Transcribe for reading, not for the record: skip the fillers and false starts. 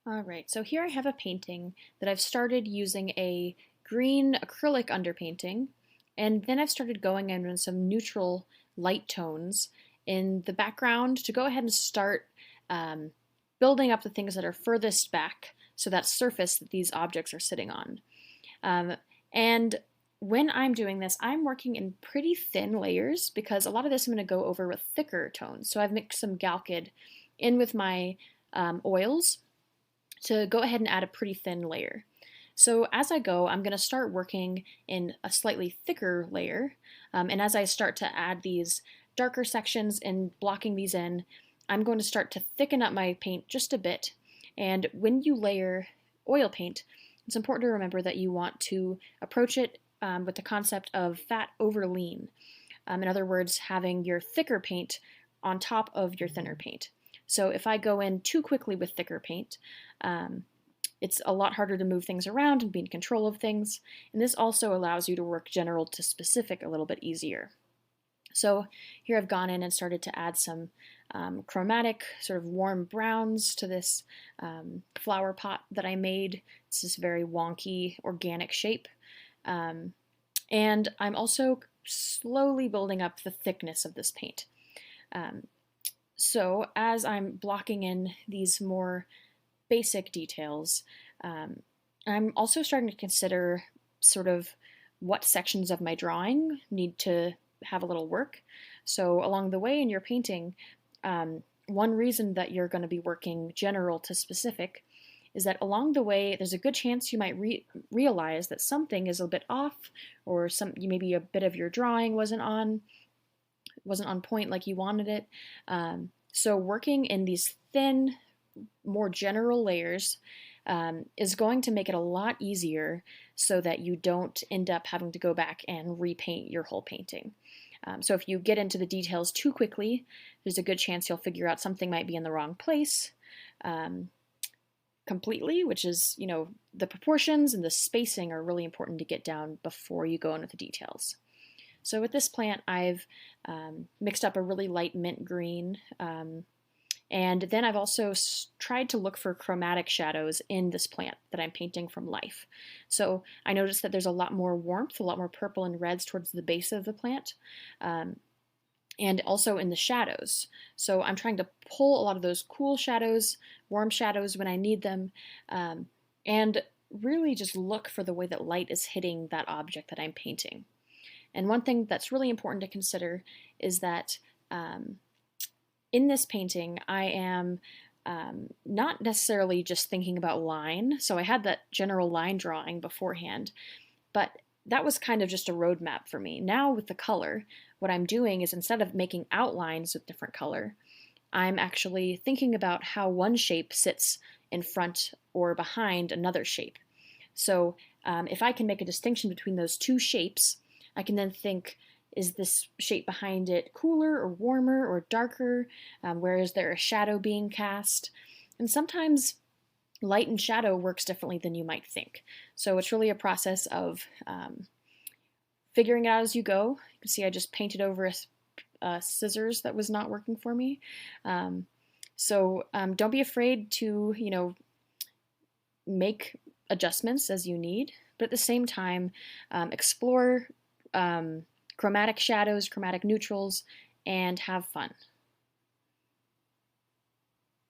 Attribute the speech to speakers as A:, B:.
A: All right, so here I have a painting that I've started using a green acrylic underpainting, and then I've started going in with some neutral light tones in the background to go ahead and start um, building up the things that are furthest back, so that surface that these objects are sitting on. Um, and when I'm doing this, I'm working in pretty thin layers because a lot of this I'm going to go over with thicker tones. So I've mixed some Galkid in with my oils to go ahead and add a pretty thin layer. So as I go, I'm going to start working in a slightly thicker layer. And as I start to add these darker sections and blocking these in, I'm going to start to thicken up my paint just a bit. And when you layer oil paint, it's important to remember that you want to approach it with the concept of fat over lean. In other words, having your thicker paint on top of your thinner paint. So if I go in too quickly with thicker paint, um, it's a lot harder to move things around and be in control of things. And this also allows you to work general to specific a little bit easier. So here I've gone in and started to add some chromatic sort of warm browns to this flower pot that I made. It's this very wonky organic shape. And I'm also slowly building up the thickness of this paint. So as I'm blocking in these more basic details, I'm also starting to consider sort of what sections of my drawing need to have a little work. So along the way in your painting, one reason that you're going to be working general to specific is that along the way, there's a good chance you might realize that something is a bit off, or maybe a bit of your drawing wasn't on point like you wanted it. So working in these thin, more general layers is going to make it a lot easier so that you don't end up having to go back and repaint your whole painting. So if you get into the details too quickly, there's a good chance you'll figure out something might be in the wrong place completely, which is, the proportions and the spacing are really important to get down before you go into the details. So with this plant, I've mixed up a really light mint green, and then I've also tried to look for chromatic shadows in this plant that I'm painting from life. So I noticed that there's a lot more warmth, a lot more purple and reds towards the base of the plant, and also in the shadows. So I'm trying to pull a lot of those cool shadows, warm shadows when I need them, and really just look for the way that light is hitting that object that I'm painting. And one thing that's really important to consider is that in this painting, I am not necessarily just thinking about line. So I had that general line drawing beforehand, but that was kind of just a roadmap for me. Now with the color, what I'm doing is instead of making outlines with different color, I'm actually thinking about how one shape sits in front or behind another shape. So if I can make a distinction between those two shapes, I can then think, is this shape behind it cooler or warmer or darker? Where is there a shadow being cast? And sometimes light and shadow works differently than you might think. So it's really a process of figuring it out as you go. You can see I just painted over a scissors that was not working for me. So don't be afraid to, make adjustments as you need, but at the same time, explore chromatic shadows, chromatic neutrals, and have fun.